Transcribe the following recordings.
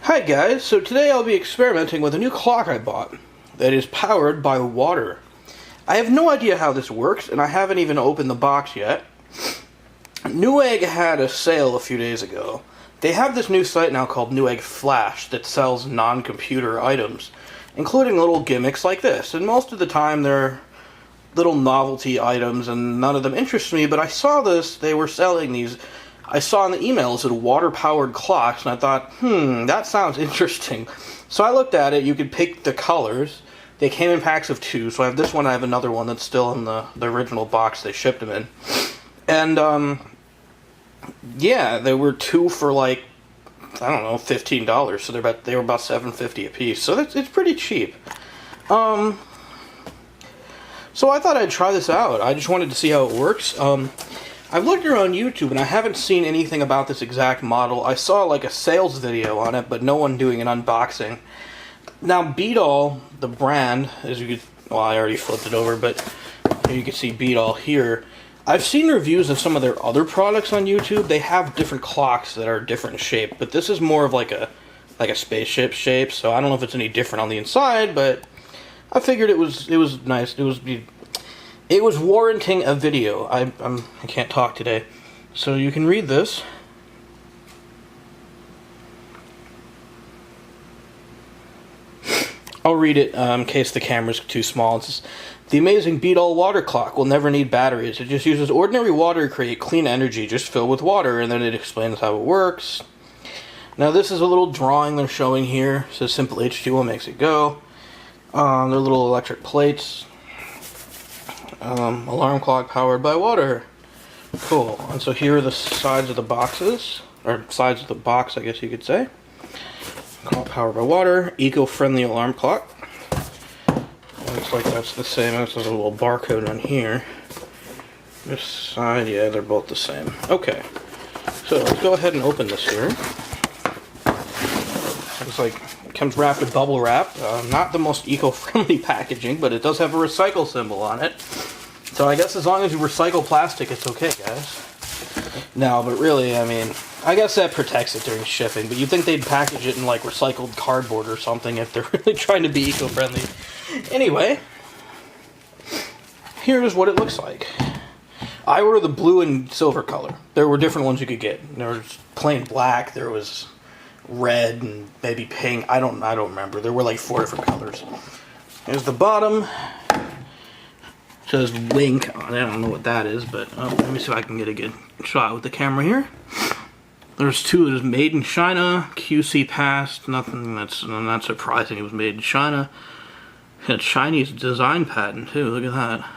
Hi guys, so today I'll be experimenting with a new clock I bought that is powered by water. I have no idea how this works, and I haven't even opened the box yet. Newegg had a sale a few days ago. They have this new site now called Newegg Flash that sells non-computer items, including little gimmicks like this, and most of the time they're little novelty items and none of them interest me, but I saw this, they were selling these. I saw in the email it said water-powered clocks, and I thought, that sounds interesting. So I looked at it. You could pick the colors. They came in packs of 2, so I have this one, I have another one that's still in the original box they shipped them in. And, yeah, there were 2 for like, I don't know, $15, so they were about $7.50 a piece, so it's pretty cheap. So I thought I'd try this out. I just wanted to see how it works. I've looked around YouTube and I haven't seen anything about this exact model. I saw like a sales video on it, but no one doing an unboxing. Now, Beatall, the brand, as you could, well, I already flipped it over, but here you can see Beatall here. I've seen reviews of some of their other products on YouTube. They have different clocks that are different in shape, but this is more of like a spaceship shape. So I don't know if it's any different on the inside, but I figured it was nice. It was warranting a video. I can't talk today, so you can read this. I'll read it in case the camera's too small. It says, "The amazing Beatall water clock will never need batteries. It just uses ordinary water to create clean energy, just filled with water," and then it explains how it works. Now this is a little drawing they're showing here. It says simple H2O makes it go. They're little electric plates. Alarm clock powered by water. Cool. And so here are the sides of the boxes, or sides of the box, I guess you could say. Clock powered by water. Eco-friendly alarm clock. Looks like that's the same. There's a little barcode on here. This side, yeah, they're both the same. Okay. So let's go ahead and open this here. Looks like it comes wrapped with bubble wrap. Not the most eco-friendly packaging, but it does have a recycle symbol on it. So I guess as long as you recycle plastic, it's okay, guys. No, but really, I mean, I guess that protects it during shipping, but you'd think they'd package it in like recycled cardboard or something if they're really trying to be eco-friendly. Anyway, here's what it looks like. I ordered the blue and silver color. There were different ones you could get. There was plain black, there was red and maybe pink. I don't remember. There were like 4 different colors. Here's the bottom. It says Wink on it. I don't know what that is, but let me see if I can get a good shot with the camera here. There's 2. There's made in China, QC passed. Nothing that's not surprising. It was made in China. It had Chinese design patent too. Look at that.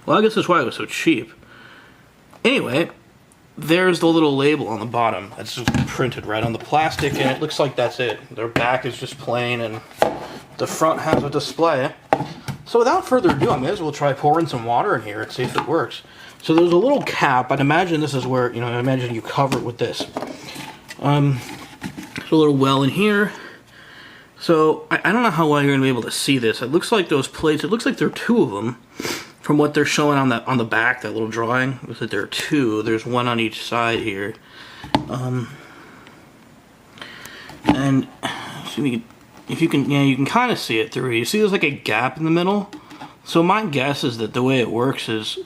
Well, I guess that's why it was so cheap. Anyway, there's the little label on the bottom. It's just printed right on the plastic, and it looks like that's it. Their back is just plain, and the front has a display. So without further ado, I may as well try pouring some water in here and see if it works. So there's a little cap. I'd imagine this is where, I imagine you cover it with this. There's a little well in here. So I don't know how well you're going to be able to see this. It looks like those plates, it looks like there are 2 of them. From what they're showing on the back, that little drawing, it looks like there are 2. There's 1 on each side here. And so if you can, yeah, you can kind of see it through here. You see there's like a gap in the middle? So my guess is that the way it works is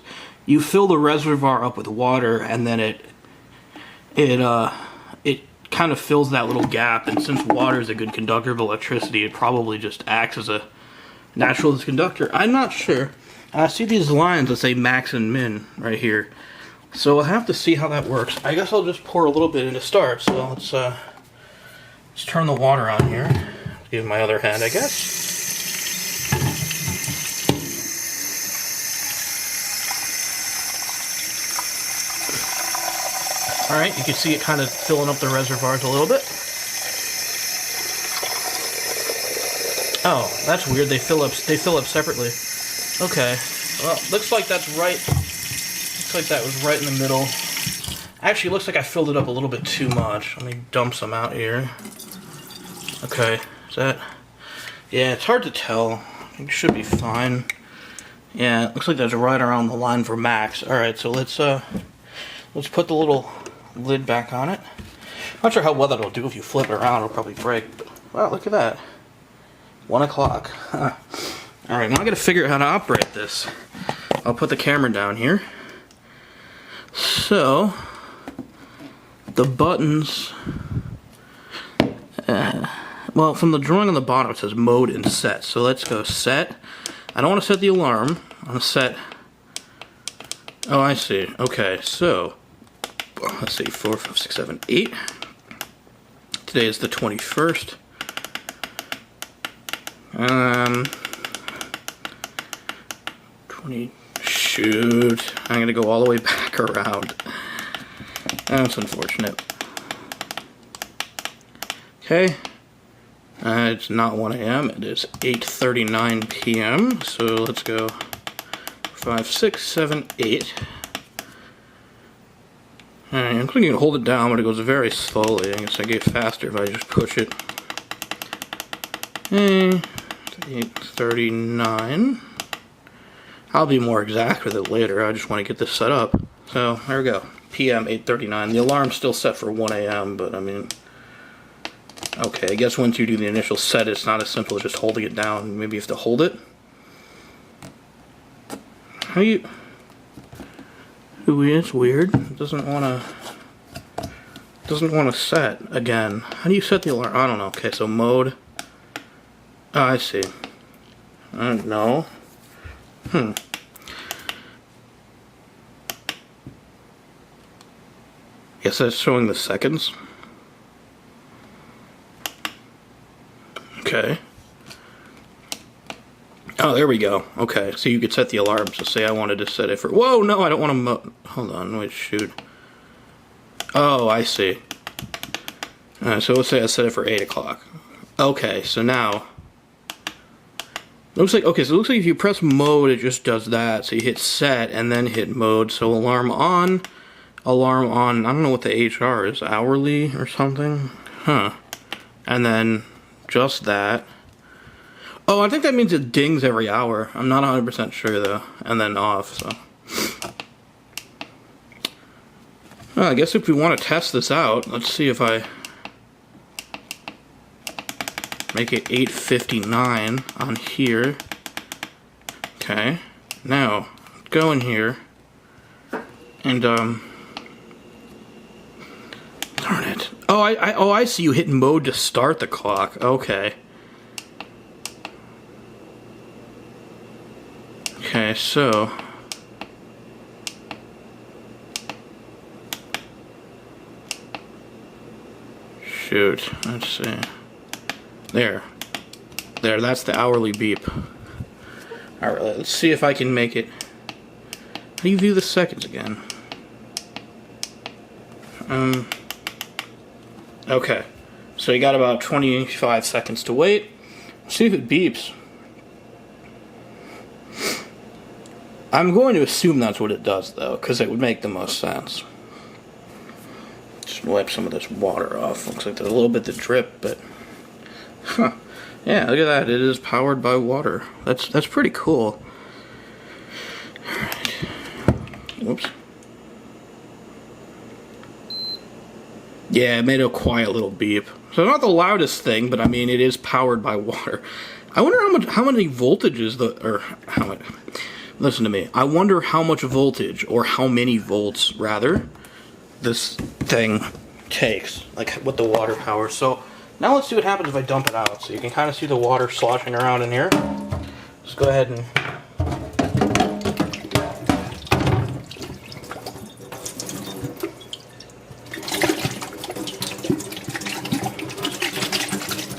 you fill the reservoir up with water, and then it kind of fills that little gap, and since water is a good conductor of electricity, it probably just acts as a natural conductor. I'm not sure. I see these lines that say max and min right here. So I'll have to see how that works. I guess I'll just pour a little bit in to start. So let's turn the water on here. Give my other hand, I guess. Alright, you can see it kind of filling up the reservoirs a little bit. Oh, that's weird. They fill up separately. Okay. Well, looks like that's right. Looks like that was right in the middle. Actually, it looks like I filled it up a little bit too much. Let me dump some out here. Okay. Is that? Yeah, it's hard to tell. It should be fine. Yeah, it looks like that's right around the line for max. Alright, so let's put the little lid back on it. Not sure how well that'll do if you flip it around. It'll probably break. But, wow, look at that. 1 o'clock. Huh. Alright, now I gotta figure out how to operate this. I'll put the camera down here. So, the buttons... well, from the drawing on the bottom it says mode and set. So let's go set. I don't want to set the alarm. I want to set... Oh, I see. Okay, so... let's see, 4, 5, 6, 7, 8. Today is the 21st. 20... Shoot. I'm gonna go all the way back around. That's unfortunate. Okay. It's not 1 a.m. It is 8:39 p.m. So let's go 5, 6, 7, 8. Alright, I'm going to hold it down, but it goes very slowly. I guess I get faster if I just push it. 8:39. I'll be more exact with it later. I just want to get this set up. So, there we go. PM 8:39. The alarm's still set for 1 a.m., but I mean... Okay, I guess once you do the initial set, it's not as simple as just holding it down. Maybe you have to hold it. How you... Ooh, it's weird. It doesn't want to set again. How do you set the alarm? I don't know. Okay, so mode. Oh, I see. I don't know. Guess that's showing the seconds. Okay. Oh, there we go. Okay, so you could set the alarm. So say I wanted to set it for... Whoa, no, I don't want to... Hold on, wait, shoot. Oh, I see. So let's say I set it for 8 o'clock. Okay, so now... Looks like... Okay, so it looks like if you press mode, it just does that. So you hit set and then hit mode. So alarm on, alarm on... I don't know what the HR is. Hourly or something? Huh. And then just that. Oh, I think that means it dings every hour. I'm not 100% sure, though. And then off, so... Well, I guess if we want to test this out, let's see if I... make it 8:59 on here. Okay. Now, go in here. And, darn it. Oh, I see you hit mode to start the clock. Okay. Okay, so... Shoot, let's see. There, that's the hourly beep. Alright, let's see if I can make it... How do you view the seconds again? Okay, so you got about 25 seconds to wait. See if it beeps. I'm going to assume that's what it does, though, because it would make the most sense. Just wipe some of this water off. Looks like there's a little bit of drip, but... Huh. Yeah, look at that. It is powered by water. That's pretty cool. Alright. Whoops. Yeah, it made a quiet little beep. So not the loudest thing, but I mean, it is powered by water. I wonder how many voltages how much... Listen to me. I wonder how much voltage, or how many volts, rather, this thing takes. Like, with the water power. So, now let's see what happens if I dump it out. So you can kind of see the water sloshing around in here. Just go ahead and...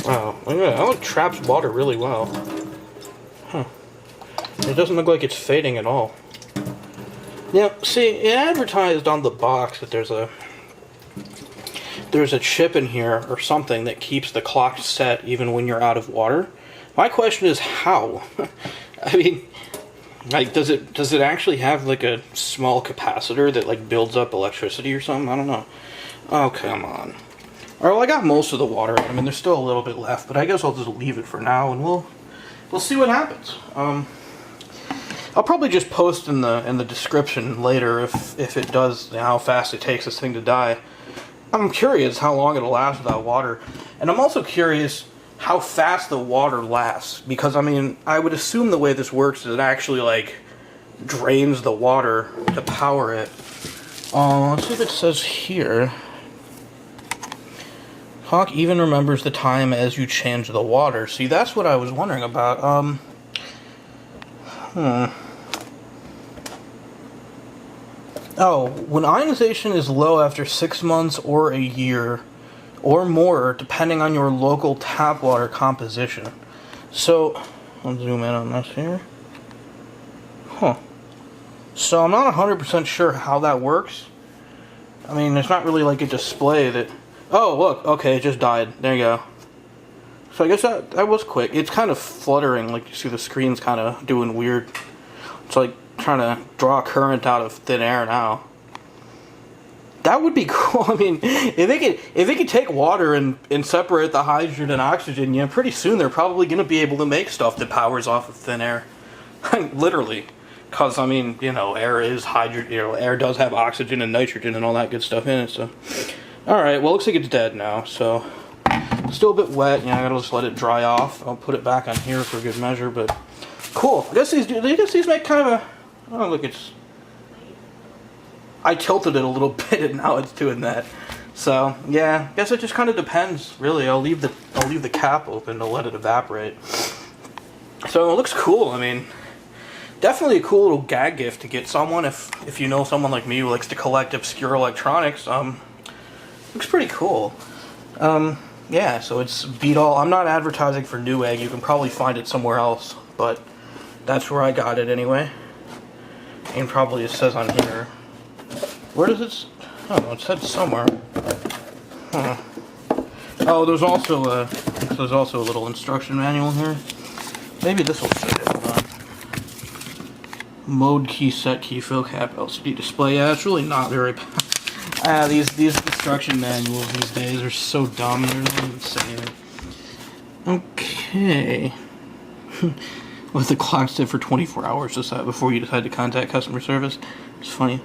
Wow, look at that. That one traps water really well. Huh. It doesn't look like it's fading at all. Now, see, it advertised on the box that there's a chip in here or something that keeps the clock set even when you're out of water. My question is how? I mean, like, does it actually have like a small capacitor that like builds up electricity or something? I don't know. Oh, come on. Alright, well, I got most of the water. I mean, there's still a little bit left, but I guess I'll just leave it for now, and we'll see what happens. I'll probably just post in the description later if it does, how fast it takes this thing to die. I'm curious how long it'll last without water. And I'm also curious how fast the water lasts. Because, I mean, I would assume the way this works is it actually, like, drains the water to power it. Let's see if it says here. Clock even remembers the time as you change the water. See, that's what I was wondering about. Oh, when ionization is low after 6 months or a year or more, depending on your local tap water composition. So, I'll zoom in on this here. Huh. So, I'm not 100% sure how that works. I mean, there's not really like a display that... Oh, look, okay, it just died. There you go. So, I guess that was quick. It's kind of fluttering, like you see the screen's kind of doing weird. It's like trying to draw current out of thin air now. That would be cool. I mean, if they could take water and separate the hydrogen and oxygen, yeah, pretty soon they're probably going to be able to make stuff that powers off of thin air. Literally. Because, I mean, you know, air is hydrogen, you know, air does have oxygen and nitrogen and all that good stuff in it, so. Alright, well, looks like it's dead now, so. Still a bit wet, you know, I gotta just let it dry off. I'll put it back on here for good measure, but. Cool. I guess these make kind of a... Oh, look, it's... I tilted it a little bit, and now it's doing that. So, yeah, I guess it just kind of depends, really. I'll leave the cap open to let it evaporate. So, it looks cool. I mean, definitely a cool little gag gift to get someone, if you know someone like me who likes to collect obscure electronics. Looks pretty cool. Yeah, so it's Beat All. I'm not advertising for Newegg. You can probably find it somewhere else, but that's where I got it anyway. And probably it says on here. Where does it... Oh, it said somewhere. Huh. Oh, there's also a little instruction manual here. Maybe this will fit it. Hold on. Mode key set key fill cap LCD display. Yeah, it's really not very... these instruction manuals these days are so dumb. They're really insane. Okay. With the clock set for 24 hours before you decide to contact customer service. It's funny.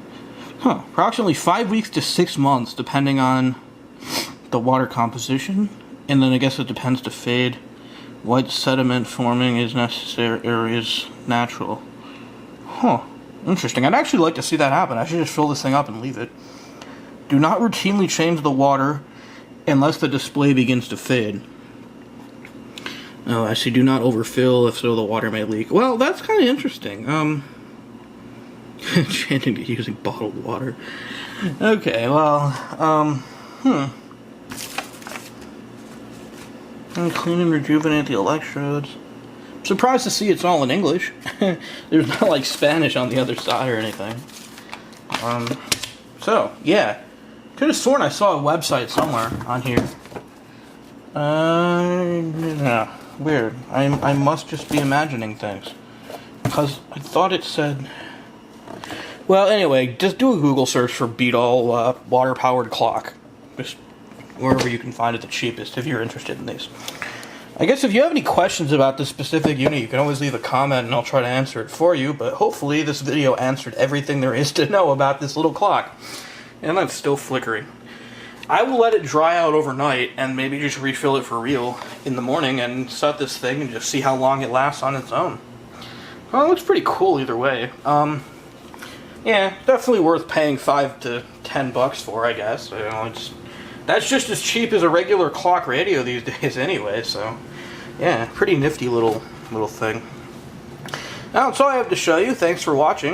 Huh. Approximately 5 weeks to 6 months, depending on the water composition. And then I guess it depends to fade. White sediment forming is necessary or is natural. Huh. Interesting. I'd actually like to see that happen. I should just fill this thing up and leave it. Do not routinely change the water unless the display begins to fade. Oh, I see. Do not overfill, if so the water may leak. Well, that's kind of interesting. Changing to using bottled water. Okay, well, And clean and rejuvenate the electrodes. I'm surprised to see it's all in English. There's not like Spanish on the other side or anything. So, yeah. Could have sworn I saw a website somewhere on here. Yeah. Weird. I must just be imagining things. Because I thought it said... Well, anyway, just do a Google search for Beat All water-powered clock. Just wherever you can find it the cheapest, if you're interested in these. I guess if you have any questions about this specific unit, you can always leave a comment and I'll try to answer it for you, but hopefully this video answered everything there is to know about this little clock. And I'm still flickering. I will let it dry out overnight and maybe just refill it for real in the morning and set this thing and just see how long it lasts on its own. Well, it looks pretty cool either way. Yeah, definitely worth paying $5 to $10 for, I guess. You know, that's just as cheap as a regular clock radio these days anyway, so yeah, pretty nifty little thing. Now, that's all I have to show you. Thanks for watching.